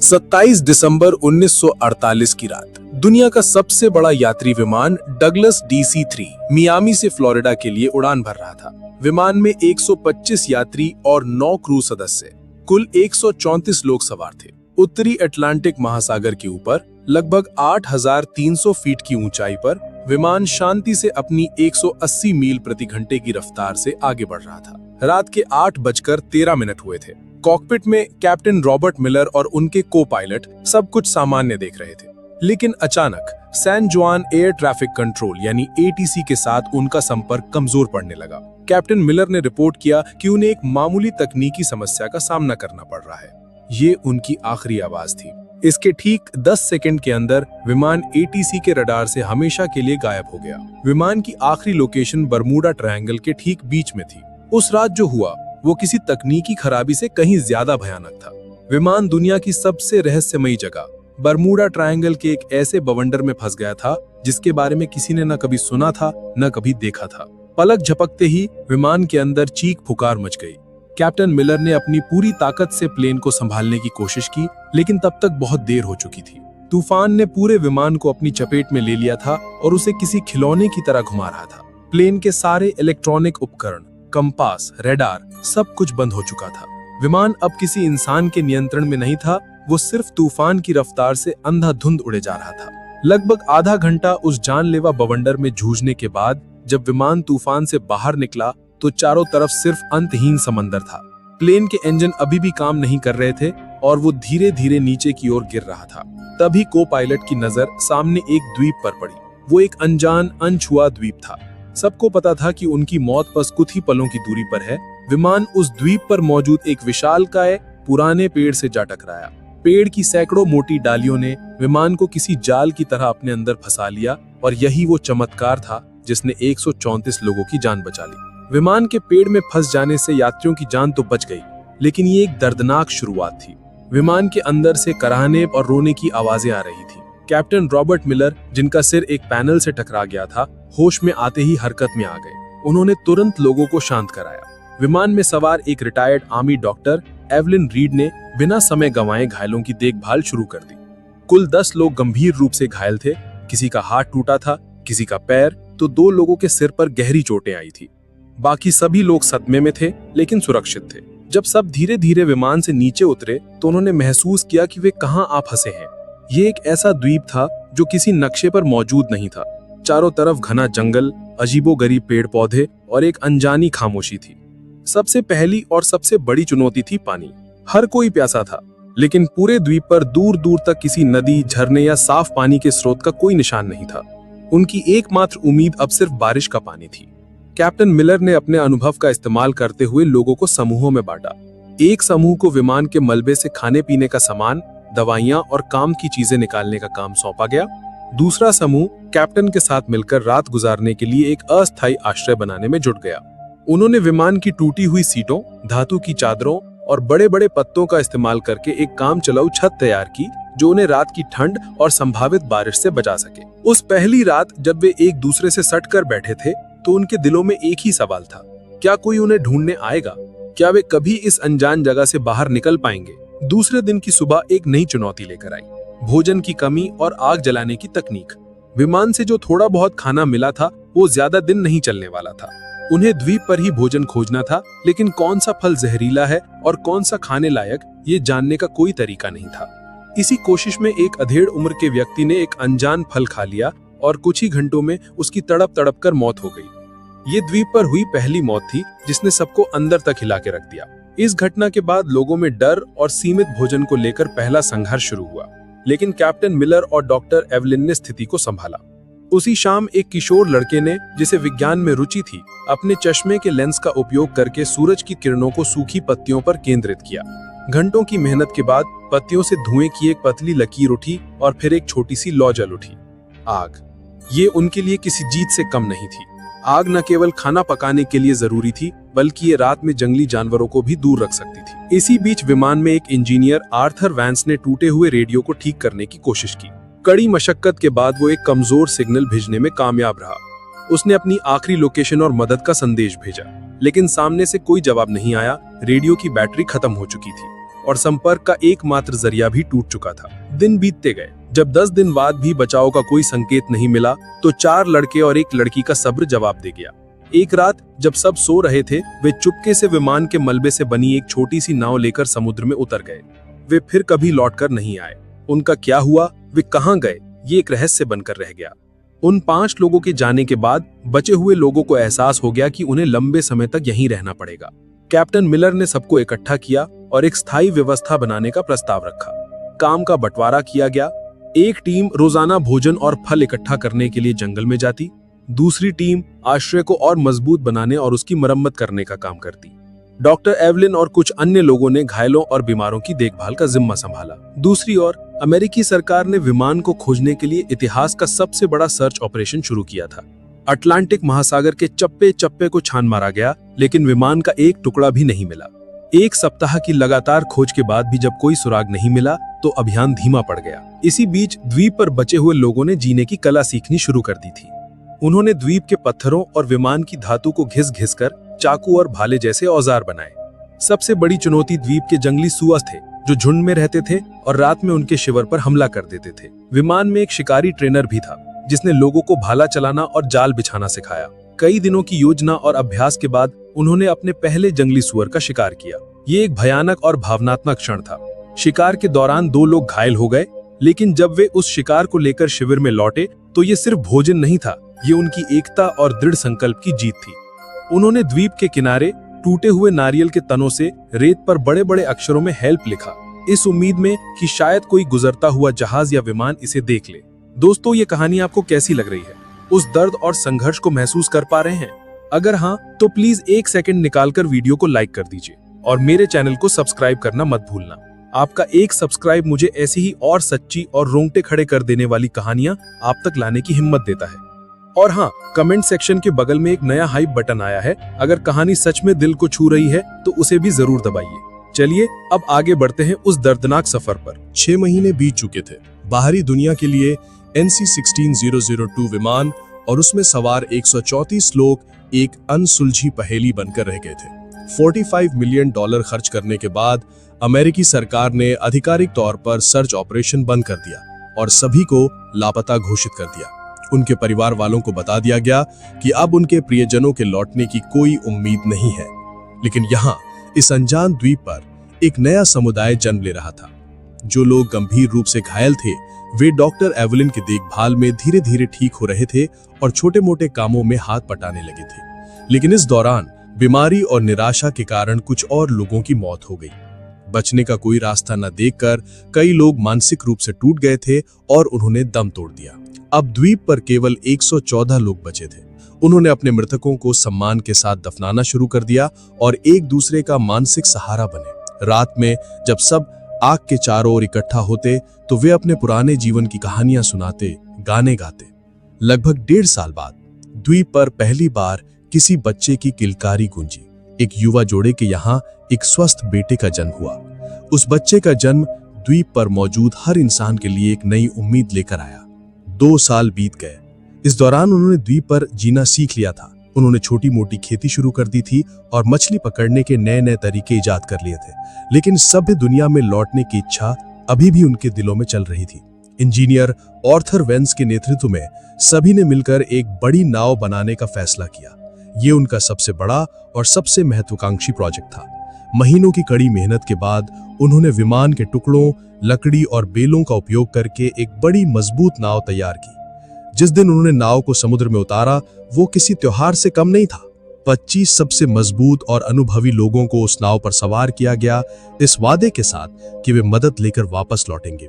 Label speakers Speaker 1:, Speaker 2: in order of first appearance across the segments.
Speaker 1: 27 दिसंबर 1948 की रात दुनिया का सबसे बड़ा यात्री विमान डगलस DC-3 मियामी से फ्लोरिडा के लिए उड़ान भर रहा था। विमान में 125 यात्री और 9 क्रू सदस्य, कुल 134 लोग सवार थे। उत्तरी अटलांटिक महासागर के ऊपर लगभग 8,300 फीट की ऊंचाई पर विमान शांति से अपनी 180 मील प्रति घंटे की रफ्तार से आगे बढ़ रहा था। रात के 8:13 हुए थे। कॉकपिट में कैप्टन रॉबर्ट मिलर और उनके को पायलट सब कुछ सामान्य देख रहे थे, लेकिन अचानक सैन जुआन एयर ट्रैफिक कंट्रोल यानी ATC के साथ उनका संपर्क कमजोर पड़ने लगा। कैप्टन मिलर ने रिपोर्ट किया कि उन्हें एक मामूली तकनीकी समस्या का सामना करना पड़ रहा है। ये उनकी आखिरी आवाज थी। इसके ठीक 10 सेकंड के अंदर विमान ATC के रडार से हमेशा के लिए गायब हो गया। विमान की आखिरी लोकेशन बरमूडा ट्रायंगल के ठीक बीच में थी। उस रात जो हुआ वो किसी तकनीकी खराबी से कहीं ज्यादा भयानक था। विमान दुनिया की सबसे रहस्यमयी जगह बरमूडा ट्रायंगल के एक ऐसे बवंडर में फंस गया था जिसके बारे में किसी ने न कभी सुना था न कभी देखा था। पलक झपकते ही विमान के अंदर चीख पुकार मच गई। कैप्टन मिलर ने अपनी पूरी ताकत से प्लेन को संभालने की कोशिश की, लेकिन तब तक बहुत देर हो चुकी थी। तूफान ने पूरे विमान को अपनी चपेट में ले लिया था और उसे किसी खिलौने की तरह घुमा रहा था। प्लेन के सारे इलेक्ट्रॉनिक उपकरण, कंपास, रेडार सब कुछ बंद हो चुका था। विमान अब किसी इंसान के नियंत्रण में नहीं था, वो सिर्फ तूफान की रफ्तार से अंधाधुंध उड़े जा रहा था। लगभग आधा घंटा उस जानलेवा बवंडर में जूझने के बाद जब विमान तूफान से बाहर निकला तो चारों तरफ सिर्फ अंतहीन समंदर था। प्लेन के इंजन अभी भी काम नहीं कर रहे थे और वो धीरे धीरे नीचे की ओर गिर रहा था। तभी को पायलट की नजर सामने एक द्वीप पर पड़ी। वो एक अनजान, अनछुआ द्वीप था। सबको पता था कि उनकी मौत बस कुछ ही पलों की दूरी पर है। विमान उस द्वीप पर मौजूद एक विशालकाय पुराने पेड़ से जा टकराया। पेड़ की सैकड़ों मोटी डालियों ने विमान को किसी जाल की तरह अपने अंदर फंसा लिया और यही वो चमत्कार था जिसने 134 लोगों की जान बचा ली। विमान के पेड़ में फंस जाने से यात्रियों की जान तो बच गई, लेकिन ये एक दर्दनाक शुरुआत थी। विमान के अंदर से कराहने और रोने की आवाजें आ रही थी। कैप्टन रॉबर्ट मिलर, जिनका सिर एक पैनल से टकरा गया था, होश में आते ही हरकत में आ गए। उन्होंने तुरंत लोगों को शांत कराया। विमान में सवार एक retired army doctor Evelyn read ने बिना समय गंवाए घायलों की देखभाल शुरू कर दी। कुल 10 लोग गंभीर रूप से घायल थे। किसी का हाथ टूटा था, किसी का पैर, तो 2 लोगों के सिर पर गहरी चोटें आई थी। बाकी सभी लोग सदमे में थे लेकिन सुरक्षित थे। जब सब धीरे धीरे विमान से नीचे उतरे तो उन्होंने महसूस किया कि वे कहां आ फंसे हैं। ये एक ऐसा द्वीप था जो किसी नक्शे पर मौजूद नहीं था। चारों तरफ घना जंगल, अजीबोगरीब पेड़ पौधे और एक अनजानी खामोशी थी। सबसे पहली और सबसे बड़ी चुनौती थी पानी। हर कोई प्यासा था, लेकिन पूरे द्वीप पर दूर दूर तक किसी नदी, झरने या साफ पानी के स्रोत का कोई निशान नहीं था। उनकी एकमात्र उम्मीद अब सिर्फ बारिश का पानी थी। कैप्टन मिलर ने अपने अनुभव का इस्तेमाल करते हुए लोगों को समूहों में बांटा। एक समूह को विमान के मलबे से खाने पीने का सामान, दवाइयां और काम की चीजें निकालने का काम सौंपा गया। दूसरा समूह कैप्टन के साथ मिलकर रात गुजारने के लिए एक अस्थायी आश्रय बनाने में जुट गया। उन्होंने विमान की टूटी हुई सीटों, धातु की चादरों और बड़े बड़े पत्तों का इस्तेमाल करके एक काम चलाऊ छत तैयार की जो उन्हें रात की ठंड और संभावित बारिश से बचा सके। उस पहली रात जब वे एक दूसरे से सटकर बैठे थे तो उनके दिलों में एक ही सवाल था, क्या कोई उन्हें ढूंढने आएगा? क्या वे कभी इस अनजान जगह से बाहर निकल पाएंगे? दूसरे दिन की सुबह एक नई चुनौती लेकर आई, भोजन की कमी और आग जलाने की तकनीक। विमान से जो थोड़ा बहुत खाना मिला था वो ज्यादा दिन नहीं चलने वाला था। उन्हें द्वीप पर ही भोजन खोजना था, लेकिन कौन सा फल जहरीला है और कौन सा खाने लायक, ये जानने का कोई तरीका नहीं था। इसी कोशिश में एक अधेड़ उम्र के व्यक्ति ने एक अनजान फल खा लिया और कुछ ही घंटों में उसकी तड़प तड़प कर मौत हो गई। ये द्वीप पर हुई पहली मौत थी जिसने सबको अंदर तक हिला के रख दिया। इस घटना के बाद लोगों में डर और सीमित भोजन को लेकर पहला संघर्ष शुरू हुआ, लेकिन कैप्टन मिलर और डॉक्टर एवलिन ने स्थिति को संभाला। उसी शाम एक किशोर लड़के ने, जिसे विज्ञान में रुचि थी, अपने चश्मे के लेंस का उपयोग करके सूरज की किरणों को सूखी पत्तियों पर केंद्रित किया। घंटों की मेहनत के बाद पत्तियों से धुएं की एक पतली लकीर उठी और फिर एक छोटी सी लौ जल उठी। आग। ये उनके लिए किसी जीत से कम नहीं थी। आग न केवल खाना पकाने के लिए जरूरी थी, बल्कि ये रात में जंगली जानवरों को भी दूर रख सकती थी। इसी बीच विमान में एक इंजीनियर आर्थर वैंस ने टूटे हुए रेडियो को ठीक करने की कोशिश की। कड़ी मशक्कत के बाद वो एक कमजोर सिग्नल भेजने में कामयाब रहा। उसने अपनी आखिरी लोकेशन और मदद का संदेश भेजा, लेकिन सामने से कोई जवाब नहीं आया। रेडियो की बैटरी खत्म हो चुकी थी और संपर्क का एकमात्र जरिया भी टूट चुका था। दिन बीतते गए। जब 10 दिन बाद भी बचाव का कोई संकेत नहीं मिला तो 4 लड़के और एक लड़की का सब्र जवाब दे गया। एक रात जब सब सो रहे थे, वे चुपके से विमान के मलबे से बनी एक छोटी सी नाव लेकर समुद्र में उतर गए। वे फिर कभी लौटकर नहीं आए। उनका क्या हुआ, वे कहां गए, ये एक रहस्य बनकर रह गया। उन 5 लोगों के जाने के बाद बचे हुए लोगों को एहसास हो गया कि उन्हें लंबे समय तक यहीं रहना पड़ेगा। कैप्टन मिलर ने सबको इकट्ठा किया और एक स्थायी व्यवस्था बनाने का प्रस्ताव रखा। काम का बंटवारा किया गया। एक टीम रोजाना भोजन और फल इकट्ठा करने के लिए जंगल में जाती, दूसरी टीम आश्रय को और मजबूत बनाने और उसकी मरम्मत करने का काम करती। डॉक्टर एवलिन और कुछ अन्य लोगों ने घायलों और बीमारों की देखभाल का जिम्मा संभाला। दूसरी ओर अमेरिकी सरकार ने विमान को खोजने के लिए इतिहास का सबसे बड़ा सर्च ऑपरेशन शुरू किया था। अटलांटिक महासागर के चप्पे चप्पे को छान मारा गया, लेकिन विमान का एक टुकड़ा भी नहीं मिला। 1 सप्ताह की लगातार खोज के बाद भी जब कोई सुराग नहीं मिला तो अभियान धीमा पड़ गया। इसी बीच द्वीप पर बचे हुए लोगों ने जीने की कला सीखनी शुरू कर दी थी। उन्होंने द्वीप के पत्थरों और विमान की धातु को घिस घिस कर चाकू और भाले जैसे औजार बनाए। सबसे बड़ी चुनौती द्वीप के जंगली सुअर थे, जो झुंड में रहते थे और रात में उनके शिविर पर हमला कर देते थे। विमान में एक शिकारी ट्रेनर भी था, जिसने लोगों को भाला चलाना और जाल बिछाना सिखाया। कई दिनों की योजना और अभ्यास के बाद उन्होंने अपने पहले जंगली सुअर का शिकार किया। ये एक भयानक और भावनात्मक क्षण था। शिकार के दौरान 2 लोग घायल हो गए, लेकिन जब वे उस शिकार को लेकर शिविर में लौटे तो ये सिर्फ भोजन नहीं था, ये उनकी एकता और दृढ़ संकल्प की जीत थी। उन्होंने द्वीप के किनारे टूटे हुए नारियल के तनों से रेत पर बड़े बड़े अक्षरों में हेल्प लिखा, इस उम्मीद में कि शायद कोई गुजरता हुआ जहाज या विमान इसे देख ले। दोस्तों, ये कहानी आपको कैसी लग रही है? उस दर्द और संघर्ष को महसूस कर पा रहे हैं? अगर हाँ, तो प्लीज 1 सेकंड निकालकर वीडियो को लाइक कर दीजिए और मेरे चैनल को सब्सक्राइब करना मत भूलना। आपका एक सब्सक्राइब मुझे ऐसी ही और सच्ची और रोंगटे खड़े कर देने वाली कहानियां आप तक लाने की हिम्मत देता है। और हाँ, कमेंट सेक्शन के बगल में एक नया हाइप बटन आया है। अगर कहानी सच में दिल को छू रही है तो उसे भी जरूर दबाइए। चलिए अब आगे बढ़ते हैं उस दर्दनाक सफर पर।
Speaker 2: 6 महीने बीत चुके थे। बाहरी दुनिया के लिए NC-16-002 विमान और उसमें सवार 134 लोग एक अनसुलझी पहेली बनकर रह गए थे। $45 मिलियन खर्च करने के बाद अमेरिकी सरकार ने आधिकारिक तौर पर सर्च ऑपरेशन बंद कर दिया और सभी को लापता घोषित कर दिया। उनके परिवार वालों को बता दिया गया कि अब उनके प्रियजनों के लौटने की कोई उम्मीद नहीं है। लेकिन यहाँ इस अनजान द्वीप पर एक नया समुदाय जन्म ले रहा था। जो लोग गंभीर रूप से घायल थे, वे डॉक्टर एवलिन की देखभाल में धीरे धीरे ठीक हो रहे थे और छोटे मोटे कामों में हाथ बटाने लगे थे। लेकिन इस दौरान बीमारी और निराशा के कारण कुछ और लोगों की मौत हो गई। बचने का कोई रास्ता न देखकर कई लोग मानसिक रूप से टूट गए थे और उन्होंने दम तोड़ दिया। अब द्वीप पर केवल 114 लोग बचे थे। उन्होंने अपने मृतकों को सम्मान के साथ दफनाना शुरू कर दिया और एक दूसरे का मानसिक सहारा बने। रात में जब सब आग के चारों ओर इकट्ठा होते तो वे अपने पुराने जीवन की कहानियां सुनाते, गाने गाते। लगभग 1.5 साल बाद द्वीप पर पहली बार किसी बच्चे की किलकारी गूंजी। एक युवा जोड़े के यहाँ एक स्वस्थ बेटे का जन्म हुआ। उस बच्चे का जन्म द्वीप पर मौजूद हर इंसान के लिए एक नई उम्मीद लेकर आया। 2 साल बीत गए। इस दौरान उन्होंने द्वीप पर जीना सीख लिया था। उन्होंने छोटी मोटी खेती शुरू कर दी थी और मछली पकड़ने के नए नए तरीके इजाद कर लिए थे। लेकिन सभ्य दुनिया में लौटने की इच्छा अभी भी उनके दिलों में चल रही थी। इंजीनियर आर्थर वेंस के नेतृत्व में सभी ने मिलकर एक बड़ी नाव बनाने का फैसला किया। ये उनका सबसे बड़ा और सबसे महत्वाकांक्षी प्रोजेक्ट था। महीनों की कड़ी मेहनत के बाद उन्होंने विमान के टुकड़ों, लकड़ी और बेलों का उपयोग करके एक बड़ी मजबूत नाव तैयार की। जिस दिन उन्होंने नाव को समुद्र में उतारा, वो किसी त्योहार से कम नहीं था। 25 सबसे मजबूत और अनुभवी लोगों को उस नाव पर सवार किया गया, इस वादे के साथ कि वे मदद लेकर वापस लौटेंगे।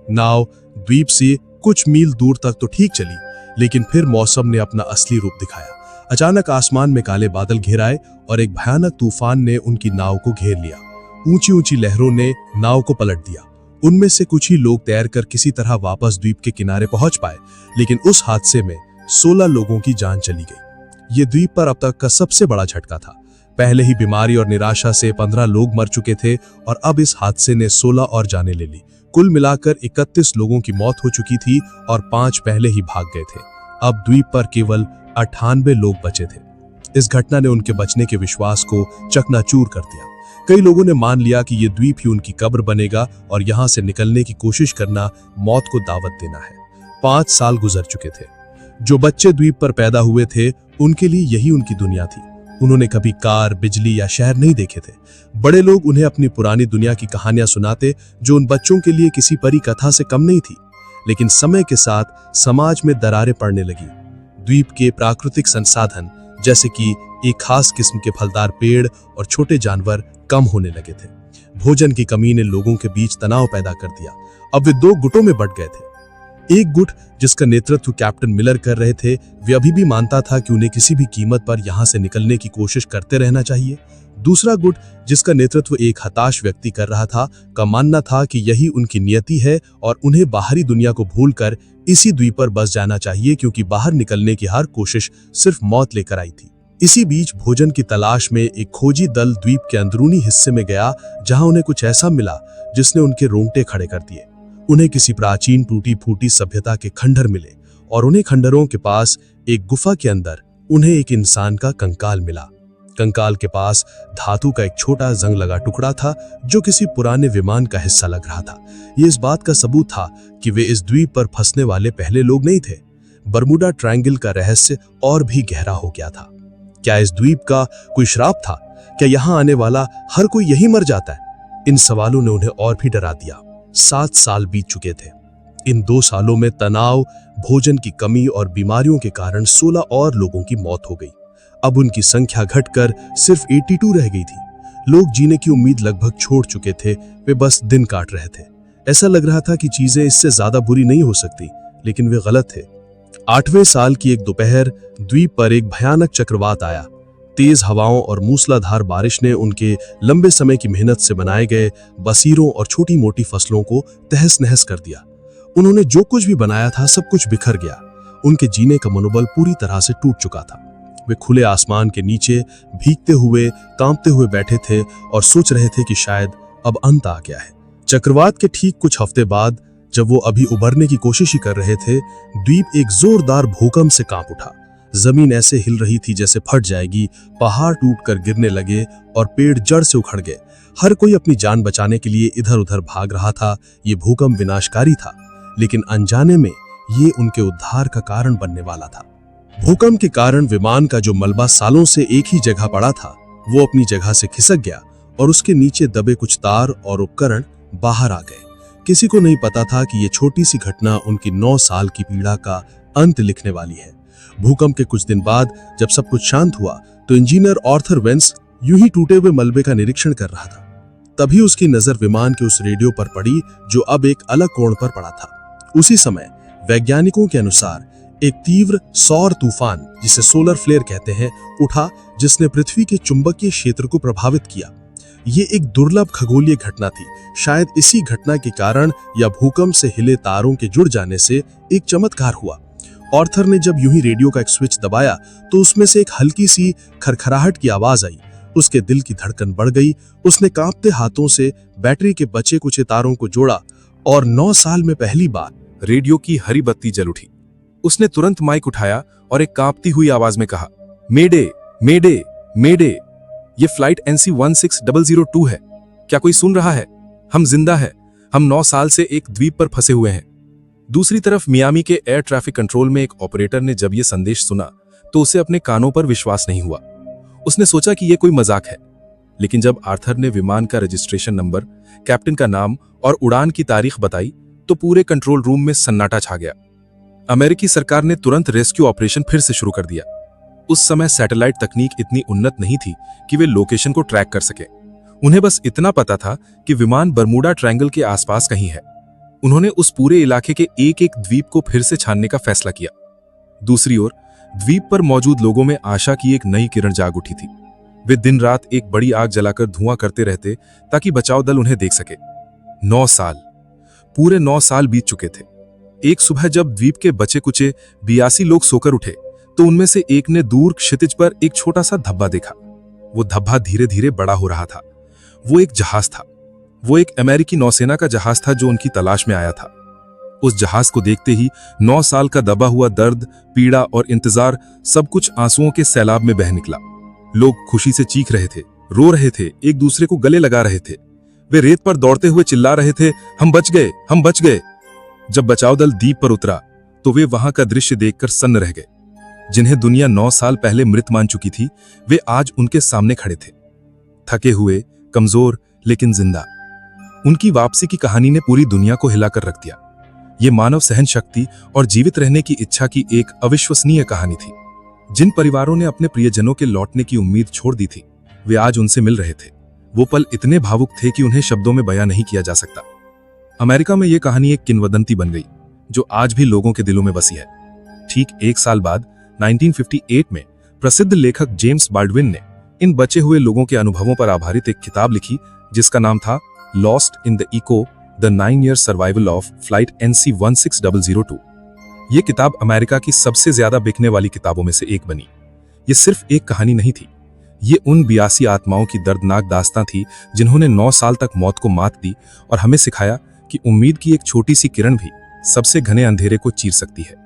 Speaker 2: नाव द्वीप से कुछ मील दूर तक तो ठीक चली, लेकिन फिर मौसम ने अपना असली रूप दिखाया। अचानक आसमान में काले बादल घेर आए और एक भयानक तूफान ने उनकी नाव को घेर लिया। ऊंची ऊंची लहरों ने नाव को पलट दिया। उनमें से कुछ ही लोग तैरकर किसी तरह वापस द्वीप के किनारे पहुंच पाए, लेकिन उस हादसे में 16 लोगों की जान चली गई। ये द्वीप पर अब तक का सबसे बड़ा झटका था। पहले ही बीमारी और निराशा से 15 लोग मर चुके थे और अब इस हादसे ने 16 और जानें ले ली। कुल मिलाकर 31 लोगों की मौत हो चुकी थी और 5 पहले ही भाग गए थे। अब द्वीप पर केवल 98 लोग बचे थे। इस घटना ने उनके बचने के विश्वास को चकनाचूर कर दिया। कई लोगों ने मान लिया कि ये द्वीप ही उनकी कब्र बनेगा और यहाँ से निकलने की कोशिश करना मौत को दावत देना है। 5 साल गुजर चुके थे। जो बच्चे द्वीप पर पैदा हुए थे उनके लिए यही उनकी दुनिया थी। उन्होंने कभी कार, बिजली या शहर नहीं देखे थे। बड़े लोग उन्हें अपनी पुरानी दुनिया की कहानियां सुनाते जो उन बच्चों के लिए किसी परी कथा से कम नहीं थी। लेकिन समय के साथ समाज में दरारें पड़ने लगी। द्वीप के प्राकृतिक संसाधन जैसे कि एक खास किस्म के फलदार पेड़ और छोटे जानवर कम होने लगे थे। भोजन की कमी ने लोगों के बीच तनाव पैदा कर दिया। अब वे 2 गुटों में बंट गए थे। एक गुट जिसका नेतृत्व कैप्टन मिलर कर रहे थे, वे अभी भी मानता था कि उन्हें किसी भी कीमत पर यहां से निकलने की कोशिश करते रहना चाहिए। दूसरा गुट जिसका नेतृत्व एक हताश व्यक्ति कर रहा था, का मानना था कि यही उनकी नियति है और उन्हें बाहरी दुनिया को भूलकर इसी द्वीप पर बस जाना चाहिए, क्योंकि बाहर निकलने की हर कोशिश सिर्फ मौत लेकर आई थी। इसी बीच भोजन की तलाश में एक खोजी दल द्वीप के अंदरूनी हिस्से में गया, जहां उन्हें कुछ ऐसा मिला जिसने उनके रोंगटे खड़े कर दिए। उन्हें किसी प्राचीन टूटी फूटी सभ्यता के खंडहर मिले और उन्हें खंडहरों के पास एक गुफा के अंदर उन्हें एक इंसान का कंकाल मिला। कंकाल के पास धातु का एक छोटा जंग लगा टुकड़ा था जो किसी पुराने विमान का हिस्सा लग रहा था। ये इस बात का सबूत था कि वे इस द्वीप पर फंसने वाले पहले लोग नहीं थे। बरमूडा ट्रायंगल का रहस्य और भी गहरा हो गया था। क्या इस द्वीप का कोई श्राप था? क्या यहाँ आने वाला हर कोई यही मर जाता है? इन सवालों ने उन्हें और भी डरा दिया। 7 साल बीत चुके थे। इन 2 सालों में तनाव, भोजन की कमी और बीमारियों के कारण 16 और लोगों की मौत हो गई। अब उनकी संख्या घटकर सिर्फ 82 रह गई थी। लोग जीने की उम्मीद लगभग छोड़ चुके थे, वे बस दिन काट रहे थे। ऐसा लग रहा था कि चीजें इससे ज्यादा बुरी नहीं हो सकती, लेकिन वे गलत थे। 8वें साल की एक दोपहर द्वीप पर एक भयानक चक्रवात आया। तेज हवाओं और मूसलाधार बारिश ने उनके लंबे समय की मेहनत से बनाए गए बसीरों और छोटी मोटी फसलों को तहस नहस कर दिया। उन्होंने जो कुछ भी बनाया था सब कुछ बिखर गया। उनके जीने का मनोबल पूरी तरह से टूट चुका था। वे खुले आसमान के नीचे भीगते हुए, कांपते हुए बैठे थे और सोच रहे थे कि शायद अब अंत आ गया है। चक्रवात के ठीक कुछ हफ्ते बाद, जब वो अभी उबरने की कोशिश ही कर रहे थे, द्वीप एक जोरदार भूकंप से कांप उठा। जमीन ऐसे हिल रही थी जैसे फट जाएगी, पहाड़ टूटकर गिरने लगे और पेड़ जड़ से उखड़ गए। हर कोई अपनी जान बचाने के लिए इधर उधर भाग रहा था। ये भूकंप विनाशकारी था, लेकिन अनजाने में ये उनके उद्धार का कारण बनने वाला था। भूकंप के कारण विमान का जो मलबा सालों से एक ही जगह पड़ा था, वो अपनी जगह से खिसक गया और उसके नीचे दबे कुछ तार और उपकरण बाहर आ गए। किसी को नहीं पता था कि ये छोटी सी घटना उनकी 9 साल की पीड़ा का अंत लिखने वाली है। भूकंप के कुछ दिन बाद जब सब कुछ शांत हुआ, तो इंजीनियर आर्थर वेंस यूं ही टूटे हुए मलबे का निरीक्षण कर रहा था। तभी उसकी नजर विमान के उस रेडियो पर पड़ी जो अब एक अलग कोण पर पड़ा था। उसी समय वैज्ञानिकों के अनुसार एक तीव्र सौर तूफान, जिसे सोलर फ्लेयर कहते हैं, उठा, जिसने पृथ्वी के चुंबकीय क्षेत्र को प्रभावित किया। ये एक दुर्लभ खगोलीय घटना थी। शायद इसी घटना के कारण या भूकंप से हिले तारों के जुड़ जाने से एक चमत्कार हुआ। आर्थर ने जब यूं ही रेडियो का एक स्विच दबाया तो उसमें से एक हल्की सी खरखराहट की आवाज आई। उसके दिल की धड़कन बढ़ गई। उसने कांपते हाथों से बैटरी के बचे कुछ तारों को जोड़ा और 9 साल में पहली बार
Speaker 1: रेडियो की हरी बत्ती जल उठी। उसने तुरंत माइक उठाया और एक कांपती हुई आवाज में कहा, मेडे मेडे मेडे, ये फ्लाइट NC-16002 है। क्या कोई सुन रहा है? हम जिंदा है। हम 9 साल से एक द्वीप पर फंसे हुए हैं। दूसरी तरफ मियामी के एयर ट्रैफिक कंट्रोल में एक ऑपरेटर ने जब ये संदेश सुना तो उसे अपने कानों पर विश्वास नहीं हुआ। उसने सोचा कि ये कोई मजाक है। लेकिन जब आर्थर ने विमान का रजिस्ट्रेशन नंबर, कैप्टन का नाम और उड़ान की तारीख बताई तो पूरे कंट्रोल रूम में सन्नाटा छा गया। अमेरिकी सरकार ने तुरंत रेस्क्यू ऑपरेशन फिर से शुरू कर दिया। उस समय सैटेलाइट तकनीक इतनी उन्नत नहीं थी कि वे लोकेशन को ट्रैक कर सके। उन्हें बस इतना पता था कि विमान बरमूडा ट्रायंगल के आसपास कहीं है। उन्होंने उस पूरे इलाके के एक एक द्वीप को फिर से छानने का फैसला किया। दूसरी ओर द्वीप पर मौजूद लोगों में आशा की एक नई किरण जाग उठी थी। वे दिन रात एक बड़ी आग जलाकर धुआं करते रहते ताकि बचाव दल उन्हें देख सके। 9 साल, पूरे 9 साल बीत चुके थे। एक सुबह जब द्वीप के बचे कुचे 82 लोग सोकर उठे तो उनमें से एक ने दूर क्षितिज पर एक छोटा सा धब्बा देखा। वो धब्बा धीरे धीरे बड़ा हो रहा था। वो एक जहाज था। वो एक अमेरिकी नौसेना का जहाज था जो उनकी तलाश में आया था। उस जहाज को देखते ही 9 साल का दबा हुआ दर्द, पीड़ा और इंतजार सब कुछ आंसुओं के सैलाब में बह निकला। लोग खुशी से चीख रहे थे,
Speaker 3: रो रहे थे, एक दूसरे को गले लगा रहे थे। वे रेत पर दौड़ते हुए चिल्ला रहे थे, हम बच गए, हम बच गए। जब बचाव दल द्वीप पर उतरा तो वे वहां का दृश्य देखकर सन्न रह गए। जिन्हें दुनिया 9 साल पहले मृत मान चुकी थी, वे आज उनके सामने खड़े थे, थके हुए, कमजोर लेकिन जिंदा। उनकी वापसी की कहानी ने पूरी दुनिया को हिलाकर रख दिया। ये मानव सहन शक्ति और जीवित रहने की इच्छा की एक अविश्वसनीय कहानी थी। जिन परिवारों ने अपने प्रियजनों के लौटने की उम्मीद छोड़ दी थी, वे आज उनसे मिल रहे थे। वो पल इतने भावुक थे कि उन्हें शब्दों में बयां नहीं किया जा सकता। अमेरिका में यह कहानी एक किंवदंती बन गई, जो आज भी लोगों के दिलों में बसी है। ठीक 1 साल बाद 1958 में प्रसिद्ध लेखक जेम्स बाल्डविन ने इन बचे हुए लोगों के अनुभवों पर आधारित एक किताब लिखी, जिसका नाम था lost in the echo, the 9-year survival of flight NC-16002। ये किताब अमेरिका की सबसे ज्यादा बिकने वाली किताबों में से एक बनी। ये सिर्फ एक कहानी नहीं थी, ये उन 82 आत्माओं की दर्दनाक दास्तां थी जिन्होंने 9 साल तक मौत को मात दी और हमें सिखाया कि उम्मीद की एक छोटी सी किरण भी सबसे घने अंधेरे को चीर सकती है।